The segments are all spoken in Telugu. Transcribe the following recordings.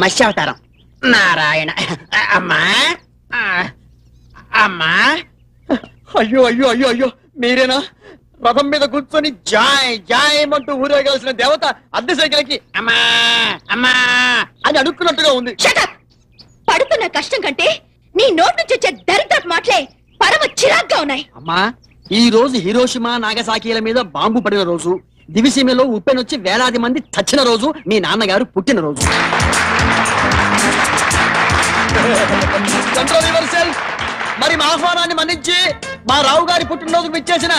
మత్స్య అవతారం. నారాయణ. అమ్మా అమ్మా. అయ్యో అయ్యో అయ్యో అయ్యో, మీరేనా రథం మీద కూర్చొని జాయ్ జాయ్ అంటూ ఊరేగాల్సిన దేవత అద్దె సైకిల్కి అమ్మా అమ్మా అని అడుక్కున్నట్టుగా ఉంది. పడుతున్న కష్టం కంటే నీ నోటి నుంచి వచ్చే దరిద్రపు మాటలే పరమ చిరాగ్గా ఉన్నాయి. అమ్మా, ఈ రోజు హిరోషిమా నాగసాకిల మీద బాంబు పడిన రోజు, దివిసీమలో ఉప్పెనొచ్చి వేలాది మంది చచ్చిన రోజు, మీ నాన్నగారు పుట్టిన రోజు. మరి మా ఆహ్వానాన్ని మన్నించి మా రావు గారి పుట్టినరోజుకు ఇచ్చేసిన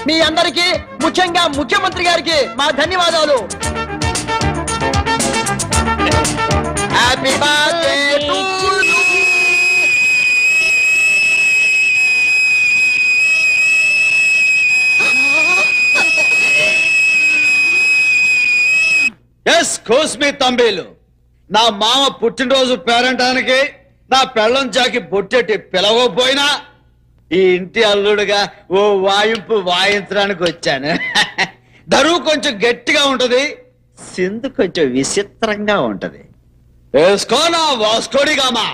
మీ అందరికీ, ముఖ్యంగా ముఖ్యమంత్రి గారికి మా ధన్యవాదాలు. Happy birthday to you. Excuse me తంబీలు, నా మామ పుట్టినరోజు పేరంటానికి నా పెళ్ళం చాకి బొట్టెట్టి పిలవకపోయినా ఈ ఇంటి అల్లుడుగా ఓ వాయింపు వాయించడానికి వచ్చాను. దరువు కొంచెం గట్టిగా ఉంటది, సింధు కొంచెం విచిత్రంగా ఉంటది. వేసుకో నా వాస్కోడిగామా.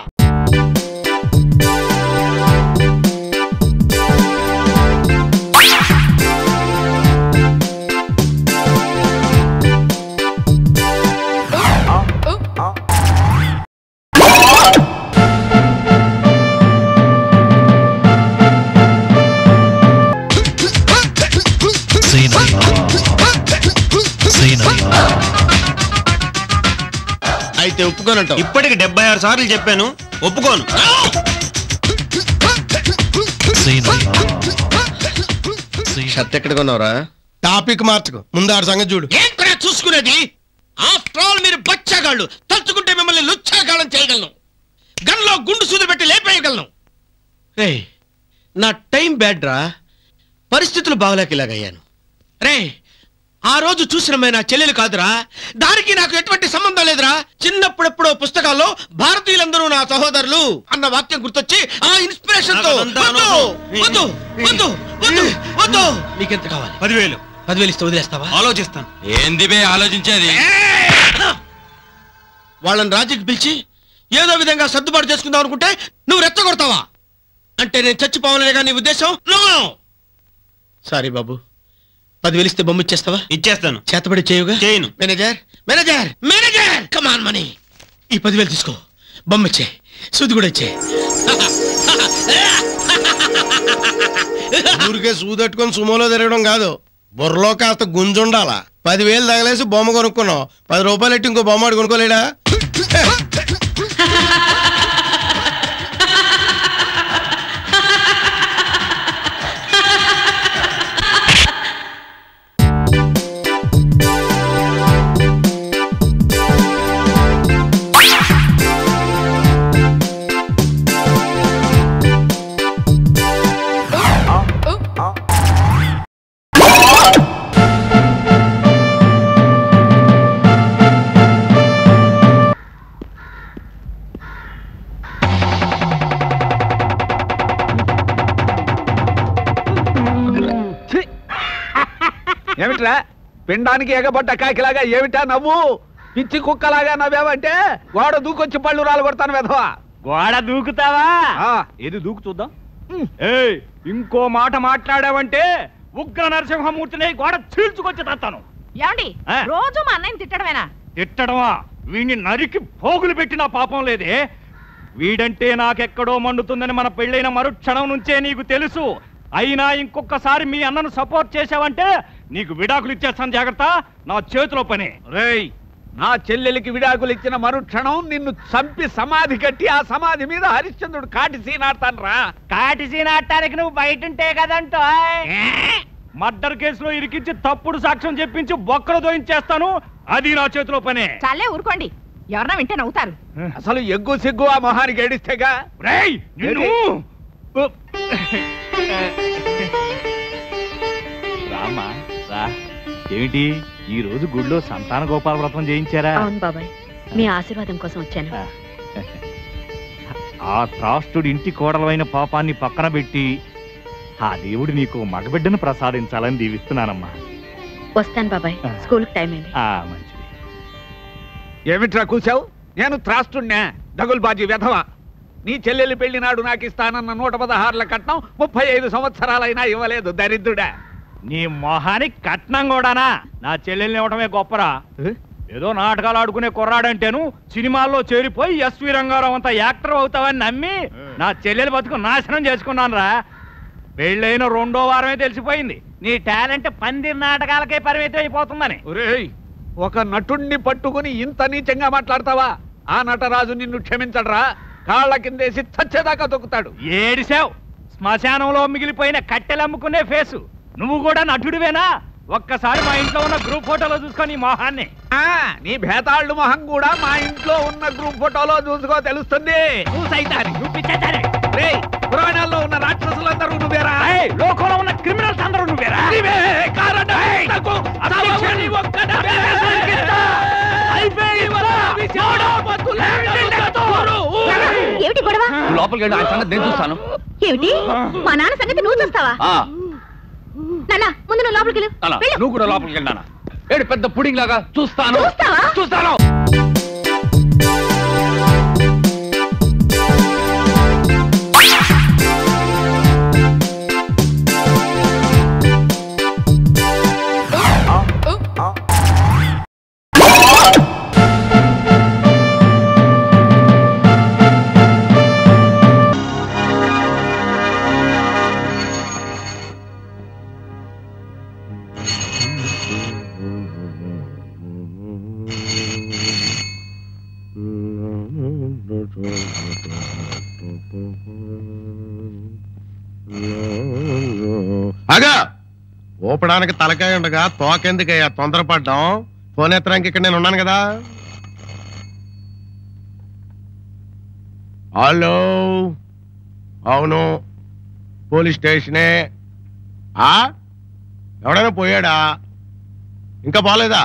అయితే ఒప్పుకోనంట. ఇప్పటికి 76 సార్లు చెప్పాను, ఒప్పుకోను. షర్ట్ ఎక్కడ కొన్నావురా? టాపిక్ మార్చుకో, ముందు ఆడ సంగతి చూడు. ఏంట్రా చూసుకునేది? ఆఫ్టర్ ఆల్ మీరు బచ్చాగాళ్ళు. తలుచుకుంటే మిమ్మల్ని లుచ్చాగాళ్ళం చేయగలను, గన్లో గుండు సూది పెట్టి లేపేయగలను. రే, నా టైం బ్యాడ్ రా, పరిస్థితులు బాగలేక ఇలాగయ్యాను. రే, ఆ రోజు చూసిన నా చెల్లెలు కాదురా, దానికి నాకు ఎటువంటి సంబంధం లేదురా. చిన్నప్పుడెప్పుడో పుస్తకాల్లో భారతీయులందరూ నా సహోదరులు అన్న వాక్యం గుర్తొచ్చి ఆ ఇన్స్పిరేషన్ తో నీకెంత కావాలి? 10,000 ఇస్తే వదిలేస్తావా? ఆలోచిస్తాను. ఏంది బే ఆలోచించేది? వాళ్ళని రాజీకి పిలిచి ఏదో విధంగా సర్దుబాటు చేసుకుందాం అనుకుంటే నువ్వు రెచ్చగొడతావా? అంటే నేను చచ్చిపోవాలనేగా నీ ఉద్దేశం? సారీ బాబు, 10,000 ఇస్తే బొమ్మ ఇచ్చేస్తావా? ఇచ్చేస్తాను. చేతబడి చేయుగా? చేయను. మేనేజర్ మేనేజర్ మేనేజర్, కమాన్ మనీ. ఈ 10,000 తీసుకో, బొమ్మ ఇచ్చే, సూది కూడా ఇచ్చే. ఊరికే సూదట్టుకొని సుమోలో తిరగడం కాదు, బుర్రలో కాస్త గుంజుండాలా. 10,000 తగలేసి బొమ్మ కొనుక్కున్నావు, 10 రూపాయలు ఎట్టి ఇంకో బొమ్మ కొనుక్కోలేడా? ఏమిట్రా పిండానికి ఎగబడ్డ కాకిలాగా ఏమిటా నవ్వు? పిచ్చి కుక్కలాగా నవ్వావంటే గోడ దూకొచ్చి పళ్ళు రాలు కొడతాను వెధవా. గోడ దూకుతావా? ఏది దూకు చూద్దాం. ఇంకో మాట మాట్లాడావంటే ఉగ్ర నరసింహమూర్తిని గోడ చీల్చుకొచ్చి తత్తాను. ఏమండి, రోజు మా అన్నయ్యని తిట్టడమేనా? తిట్టడమా? వీడిని నరికి పోగులు పెట్టిన పాపం లేదే. వీడంటే నాకెక్కడో మండుతుందని మన పెళ్ళైన మరుక్షణం నుంచే నీకు తెలుసు. అయినా ఇంకొకసారి మీ అన్నను సపోర్ట్ చేశావంటే నీకు విడాకులు ఇచ్చేస్తాను, జాగ్రత్త. నా చేతిలో పని. రేయ్, నా చెల్లెలికి విడాకులు ఇచ్చిన మరుక్షణం నిన్ను చంపి సమాధి కట్టి ఆ సమాధి మీద హరిశ్చంద్రుడు కాటి సీనాడతాను రా. కాటి సీనాడటానికి నువ్వు బయట ఉంటే కదంటో. మర్డర్ కేసులో ఇరికించి తప్పుడు సాక్ష్యం చెప్పించి బొక్కలు దోయించేస్తాను, అది నా చేతిలో పనే. చాలే ఊరుకోండి, ఎవరన్నా వింటే నవ్వుతారు. అసలు ఎగ్గు సిగ్గు ఆ మొహానికి ఏడిస్తేగా. రేయ్, రామా రా. ఏమిటి ఈ రోజు గుడిలో సంతాన గోపాల వ్రతం చేయించారా? అవును బాబాయ్, మీ ఆశీర్వాదం కోసం వచ్చాను. ఆ త్రాష్టుడి ఇంటి కోడలైన పాపాన్ని పక్కన పెట్టి ఆ దేవుడు నీకు మగబిడ్డను ప్రసాదించాలని దీవిస్తున్నానమ్మా. వస్తాను బాబాయ్, స్కూల్ టైం అయింది. మంచిది. ఏమిట్రా కూర్చావు? నేను త్రాస్తున్నా దగుల్బాజీ వెధవ. నీ చెల్లెలు పెళ్లి నాడు నాకు ఇస్తానన్న 116ల కట్నం 35 సంవత్సరాలైనా ఇవ్వలేదు దరిద్రుడా. నీ మొహానికి కట్నం కూడానా? నా చెల్లెల్ని ఇవ్వటమే గొప్పరా. ఏదో నాటకాలు ఆడుకునే కుర్రాడంటేను సినిమాల్లో చేరిపోయి ఎస్వి రంగారావు అంత యాక్టర్ అవుతావని నమ్మి నా చెల్లెలు బతుకు నాశనం చేసుకున్నాను రా. పెళ్ళైన 2వ వారమే తెలిసిపోయింది నీ టాలెంట్ పందిరి నాటకాలకే పరిమితం అయిపోతుందని. ఒరేయ్, ఒక నటుణ్ణి పట్టుకుని ఇంత నీచంగా మాట్లాడతావా? ఆ నటరాజు నిన్ను క్షమించడరా. కాళ్ళ కిందేసి చచ్చేదాకా తొక్కుతాడు. ఏడిసావు. శ్మశానంలో మిగిలిపోయిన కట్టెలమ్ముకునే ఫేసు. నువ్వు కూడా నటుడివేనా? ఒక్కసారి మా ఇంట్లో ఉన్న గ్రూప్ ఫోటోలో చూసుకొని మొహాన్ని. నీ భేతాళ్ళు మొహం కూడా మా ఇంట్లో ఉన్న గ్రూప్ ఫోటోలో చూసుకో తెలుస్తుంది. నువ్వు సైతాన్ని, నువ్వు పిచ్చాచారి. పురాణాల్లో ఉన్న రాక్షసులందరూ నువ్వేరా? లోకంలో ఉన్న క్రిమినల్స్ అందరూ నువ్వేరా? ఏమిటి గొడవ? లోపలికి వెళ్ళి ఆయన సంగతి నేను చూస్తాను. ఏమిటి మా నాన్న సంగతి నువ్వు చూస్తావా? నాన్న ముందు నువ్వు లోపలికి వెళ్ళు. నువ్వు కూడా లోపలికి వెళ్ళానా? ఏడు పెద్ద పుడింగ్ లాగా చూస్తాను. చూస్తావా? చూస్తాను. అగా ఊపడానికి తలకాయ ఉండగా తోకెందుకయ్యా తొందరపడ్డాం? ఫోన్ ఎత్తడానికి ఇక్కడ నేను ఉన్నాను కదా. హలో, అవును పోలీస్ స్టేషనే. ఎవడైనా పోయాడా? ఇంకా పోలేదా?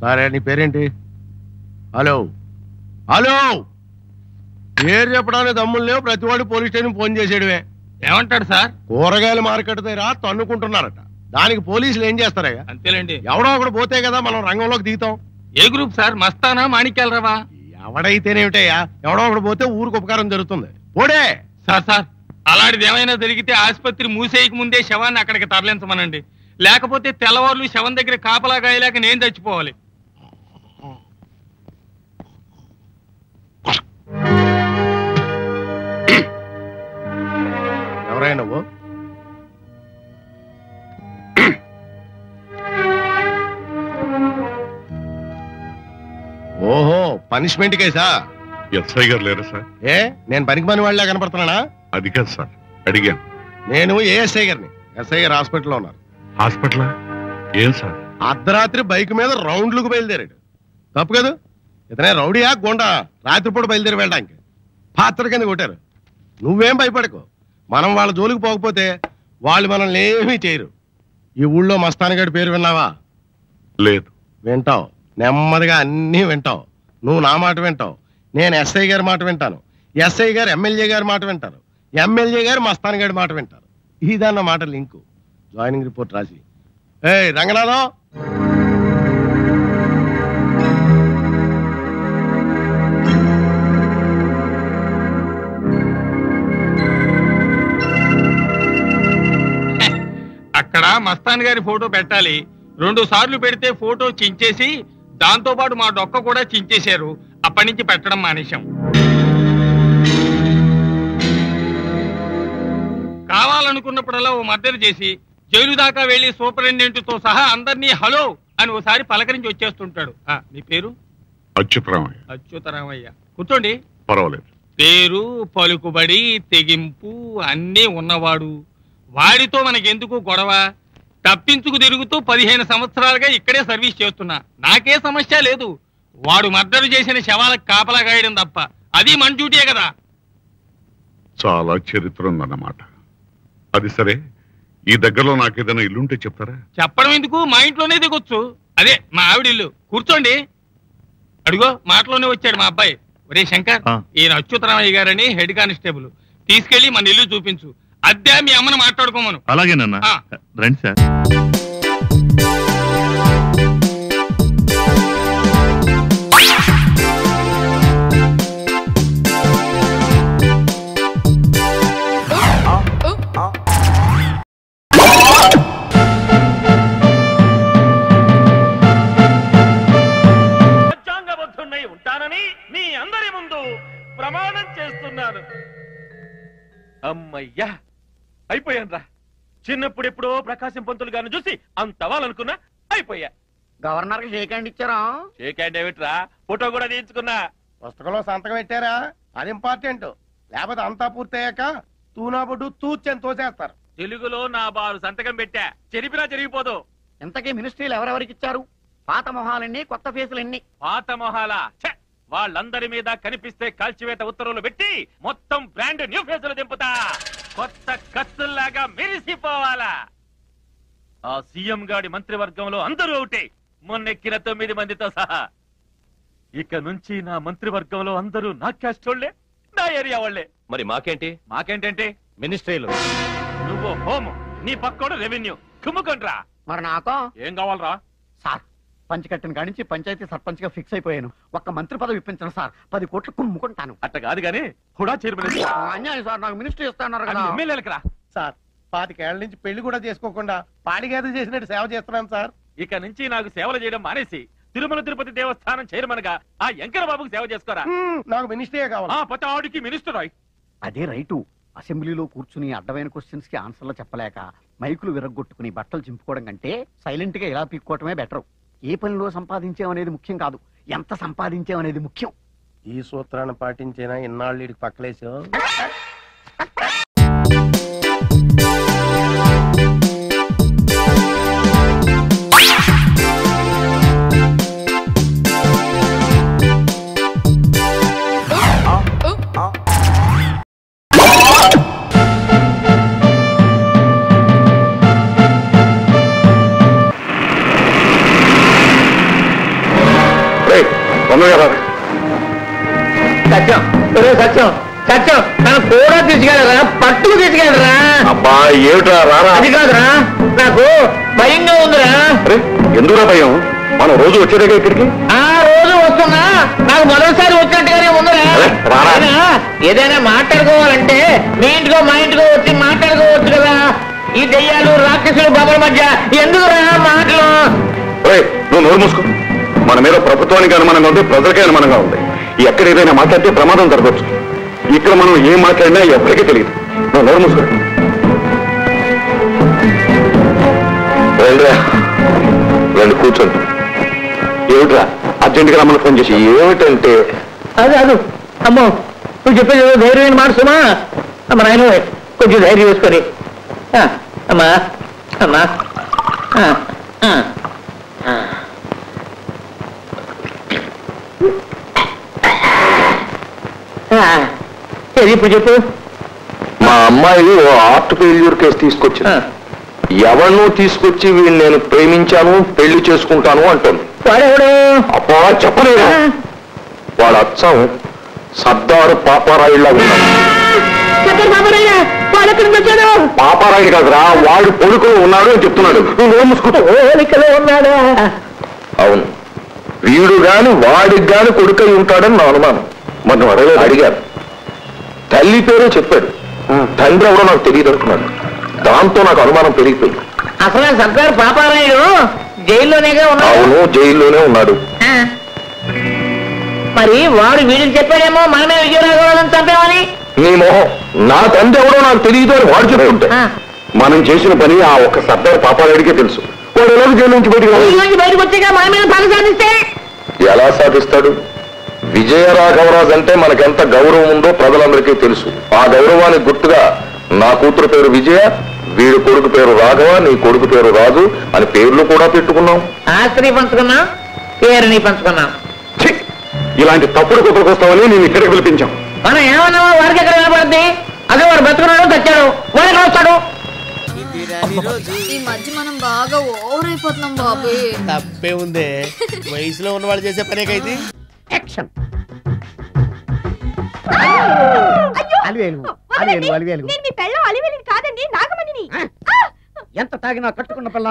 సరే, నీ పేరేంటి? హలో హలో, పేరు చెప్పడానికి దమ్ములు లేవు. ప్రతివాడు పోలీస్ స్టేషన్ ఫోన్ చేసేయడమే. ఏమంటాడు సార్? కూరగాయల మార్కెట్ దగ్గర తన్నుకుంటున్నారట. దానికి పోలీసులు ఏం చేస్తారయ్యా? అంతేలేండి. ఎవడో ఒకడు పోతే కదా మనం రంగంలోకి దిగుతాం. ఏ గ్రూప్ సార్? మస్తానా, మాణిక్యాలరావా? ఎవడైతేనేమిటయ్యా, ఎవడో ఒకడు పోతే ఊరికి ఉపకారం జరుగుతుంది. పోడే. సార్ అలాంటిది ఏమైనా జరిగితే ఆసుపత్రి మూసేయక ముందే శవాన్ని అక్కడికి తరలించమనండి. లేకపోతే తెల్లవారులు శవం దగ్గర కాపలా గాయలేక నేను చచ్చిపోవాలి. ఎవరైనా నువ్వు? ఓహో, పనిష్మెంట్ కేసా? ఎస్ఐ గారు లేరా సార్? ఏ, నేను పనికి పని వాళ్ళ కనపడుతున్నానా? అది కాదు సార్, అడిగాను. నేను ఏఎస్ఐ గారిని. ఎస్ఐ గారు హాస్పిటల్లో ఉన్నారు. హాస్పిటల్? ఏం సార్? అర్ధరాత్రి బైక్ మీద రౌండ్లకు బయలుదేరాడు. తప్పు కదా? ఇతనే రౌడీయా గుండా? రాత్రిపూట బయలుదేరి వెళ్ళడానికి పాత్ర కింద కొట్టారు. నువ్వేం భయపడకు. మనం వాళ్ళ జోలికి పోకపోతే వాళ్ళు మనల్ని ఏమీ చేయరు. ఈ ఊళ్ళో మస్తానగాడి పేరు విన్నావా? లేదు. వింటావు, నెమ్మదిగా అన్నీ వింటావు. నువ్వు నా మాట వింటావు, నేను ఎస్ఐ గారి మాట వింటాను, ఎస్ఐ గారు ఎమ్మెల్యే గారి మాట వింటారు, ఎమ్మెల్యే గారు మస్తానగాడి మాట వింటారు. ఇదన్న మాట లింకు. జాయినింగ్ రిపోర్ట్ రాసి. ఏయ్ రంగనాథం, అక్కడ మస్తాన్ గారి ఫోటో పెట్టాలి. 2 సార్లు పెడితే ఫోటో చించేసి దాంతో పాటు మా డొక్క కూడా చించేశారు. అప్పటి నుంచి పెట్టడం మానేశాం. కావాలనుకున్నప్పుడల్లా ఓ మర్డర్ చేసి జైలు దాకా వెళ్లి సూపరింటెండెంట్ తో సహా అందరినీ హలో అని ఓసారి పలకరించి వచ్చేస్తుంటాడు. మీ పేరు? అచ్యుతరామయ్య. అచ్యుతరామయ్య. కూర్చోండి. పర్వాలేదు. పేరు, పలుకుబడి, తెగింపు అన్నీ ఉన్నవాడు. వాడితో మనకెందుకు గొడవ? తప్పించుకు తిరుగుతూ 15 సంవత్సరాలుగా ఇక్కడే సర్వీస్ చేస్తున్నా. నాకే సమస్య లేదు. వాడు మర్డర్ చేసిన శవాలకు కాపలా గాయడం తప్ప. అది మన డ్యూటీయే కదా. చాలా చరిత్ర ఉందన్నమాట. అది సరే, ఈ దగ్గరలో నాకేదైనా ఇల్లుంటే చెప్తారా? చెప్పడం ఎందుకు, మా ఇంట్లోనే దిగొచ్చు. అదే మా ఆవిడ ఇల్లు. కూర్చోండి. అడిగో మాటలోనే వచ్చాడు మా అబ్బాయి. ఒరే శంకర్, ఈయన అచ్యుతరామయ్య గారని హెడ్ కానిస్టేబుల్. తీసుకెళ్లి మన ఇల్లు చూపించు. అద్దె మీ అమ్మను మాట్లాడుకోమను. అలాగేనన్నా. రండి సార్. ప్రమాణం చేస్తున్నాను. అమ్మయ్యా, అయిపోయాను రా. చిన్నప్పుడు ఎప్పుడో ప్రకాశం పంతులు గారిని చూసి అంత అవ్వాలనుకున్నా, అయిపోయా. గవర్నర్ కి షేక్ హ్యాండ్ ఇచ్చారా? షేక్ హ్యాండ్ ఏమిట్రా, ఫోటో కూడా తీయించుకున్నా. పుస్తకంలో సంతకం పెట్టారా? అది ఇంపార్టెంట్. లేకపోతే అంతా పూర్తయ్యాక తూనాబొడ్డు తూచని తోసేస్తారు. తెలుగులో నా బారు సంతకం పెట్టా, చెరిపినా చెరిగిపోదు. ఇంతకీ మినిస్ట్రీలు ఎవరెవరికి ఇచ్చారు? పాత మొహాలన్నీ, కొత్త ఫేసులన్నీ? పాత మొహాల వాళ్ళందరి మీద కనిపిస్తే కాల్చివేత ఉత్తర్వులు పెట్టి మొత్తం బ్రాండ్ న్యూ ఫేసులు దింపుతా. కొత్త కత్తుల్లాగా మెరిసిపోవాలా. ఆ సీఎం గాడి మంత్రివర్గంలో అందరూ ఒకటే, మొన్నెక్కిన 9 మందితో సహా. ఇక నుంచి నా మంత్రివర్గంలో అందరూ నా క్యాస్ట్ వాళ్ళే, నా ఏరియా వాళ్ళే. మరి మాకేంటంటే మినిస్ట్రీలు. నువ్వు హోమ్, నీ పక్కోడు రెవెన్యూ. కుమ్ముకుంట్రా. మరి నాకో ఏం కావాలరా? సార్, పంచకట్టిన కానించి పంచాయతీ సర్పంచ్ గా ఫిక్స్ అయిపోయాను. ఒక్క మంత్రి పదవి ఇప్పించను సార్, 10 కోట్లు కుమ్ముకుంటాను. అట్ట కాదు గానీ హుడా చైర్మన్. అన్యాయం సార్, నాకు మినిస్ట్రీ ఇస్తాన్నారు కదా. ఎమ్మెల్యేలకు రా. సార్, 25 ఏళ్ల నుంచి పెళ్లి కూడా చేసుకోకుండా పాడిగేద చేసినట్టు సేవ చేస్తున్నాను సార్. ఇక నుంచి నాకు సేవలు చేయడం మానేసి తిరుమల తిరుపతి దేవస్థానం చైర్మన్ గా ఆ వెంకన్న బాబుకి సేవ చేసుకోరా. నాకు మినిస్ట్రీ కావాలి. పత ఆడికి మినిస్టర్. అదే రైటు. అసెంబ్లీలో కూర్చుని అడ్డమైన క్వశ్చన్స్ కి ఆన్సర్లు చెప్పలేక మైకులు విరగ్గొట్టుకుని బట్టలు చింపుకోవడం కంటే సైలెంట్ గా ఇలా పీక్కోవటమే బెటర్. ఏ పనిలో సంపాదించామనేది ముఖ్యం కాదు, ఎంత సంపాదించామనేది ముఖ్యం. ఈ సూత్రాన్ని పాటించేనా ఇన్నాళ్ళు వీడికి పక్కలేసా? సత్యం, సత్యం, సత్యం, నన్ను కూడా తీసుకెళ్ళరా, పట్టుకు తీసుకెళ్ళరా. అబ్బా ఏమిట్రా, రారా. అది కాదురా, నాకు భయంగా ఉందిరా. ఎందుకురా భయం? మనం రోజు వచ్చేదేగా ఇక్కడికి. ఆ రోజు వస్తున్నా, నాకు మరోసారి వచ్చినట్టుగానే ఉందిరా. ఏదైనా మాట్లాడుకోవాలంటే మీ ఇంటికో మా ఇంటికో వచ్చి మాట్లాడుకోవచ్చు కదా. ఈ దెయ్యాలు రాక్షసులు బొమ్మల మధ్య ఎందుకురా మాటలు? నువ్వు నోరు మూసుకో. మన మీద ప్రభుత్వానికి అనుమానంగా ఉంది, ప్రజలకే అనుమానంగా ఉంది. ఎక్కడ ఏదైనా మాట్లాడితే ప్రమాదం జరగవచ్చు. ఇక్కడ మనం ఏం మాట్లాడినా ఎవరికీ తెలియదు. నువ్వు నోరు మూసుకో. రండి కూర్చోండి. ఏమిట్రా అర్జెంటుగా రమ్మని ఫోన్ చేసి? ఏమిటంటే అదే అదు అమ్మో, నువ్వు చెప్పేది ధైర్యమైన మాట సుమా. అమ్మ నాయన కొంచెం ధైర్యం వేసుకొని. అమ్మా అమ్మా ఇప్పుడు చెప్పు. మా అమ్మాయి ఓ ఆర్ట్ ఫెయిల్యూర్ కేసు తీసుకొచ్చింది. ఎవరినో తీసుకొచ్చి వీళ్ళు నేను ప్రేమించాను, పెళ్లి చేసుకుంటాను అంటాను. వాడెవడు? అబ్బా చెప్పలేదు. వాడు అచ్చం సర్దారు పాపారాయుడులా ఉన్నాడు. పాపారాయుడు కాదురా, వాడు పొడుకులో ఉన్నాడు అని చెప్తున్నాడు. నువ్వు నోరు మూసుకుంటా. ఉన్నాడా? అవును, వీడు గాని వాడికి గాని కొడుకై ఉంటాడని నా అనుమానం. మనం అడిగారు. తల్లి పేరే చెప్పాడు, తండ్రి ఎవరో నాకు తెలియదు అనుకున్నాడు. దాంతో నాకు అనుమానం పెరిగిపోయింది. అసలు సర్దార్ పాపారాయుడు జైల్లోనేగా ఉన్నాడు. అవును, జైల్లోనే ఉన్నాడు. మరి వాడు వీడికి చెప్పాడేమో మనమే విజయరాఘవాలను చంపామని. నీ మొహం, నా తండ్రి ఎవరో నాకు తెలియదు అని వాడు చెప్తుంటే మనం చేసిన పని ఆ ఒక్క సర్దార్ పాపారాయుడికే తెలుసు. వాడు ఎలా జైలు నుంచి బయటకు వచ్చాక మన మీద పని సాధిస్తే ఎలా సాధిస్తాడు? విజయరాఘవరాజు అంటే మనకెంత గౌరవం ఉందో ప్రజలందరికీ తెలుసు. ఆ గౌరవానికి గుర్తుగా నా కూతురు పేరు విజయ, వీడి కొడుకు పేరు రాఘవ, నీ కొడుకు పేరు రాజు అని పేర్లు కూడా పెట్టుకున్నాం. ఆస్తిని పంచుకున్నాం, పేరుని పంచుకున్నాం. ఇలాంటి తప్పుడు కుక్కలకు వస్తామని నేను ఇక్కడికి పిలిపించాం. మనం ఏమన్నామో వాడికి ఎక్కడ వినపడుతుంది? అదే వాడు బతుకున్నాడు, తెచ్చాడు, వాడికి వస్తాడు. ఈ మధ్య మనం బాగా ఓవర్ అయిపోతున్నాం బాబు. తప్పే ఉందే, వయసులో ఉన్నవాళ్ళు చేసే పనేకైతే. యాక్షన్. అలివేలు అలివేలు అలివేలు. నేను మీ పెళ్ళం అలివేలిని కాదండి, నాగమణిని. ఎంత తాగినా కట్టుకున్న పిల్ల.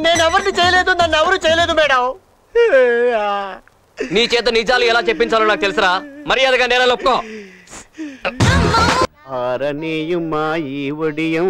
నేను ఎవరిని చేయలేదు, నన్ను ఎవరు చేయలేదు మేడం. నీ చేత నిజాలు ఎలా చెప్పించాలో నాకు తెలుసురా. మర్యాదగా నేల ఒప్పుకో. ఆరనీయుమా ఈ ఒడియం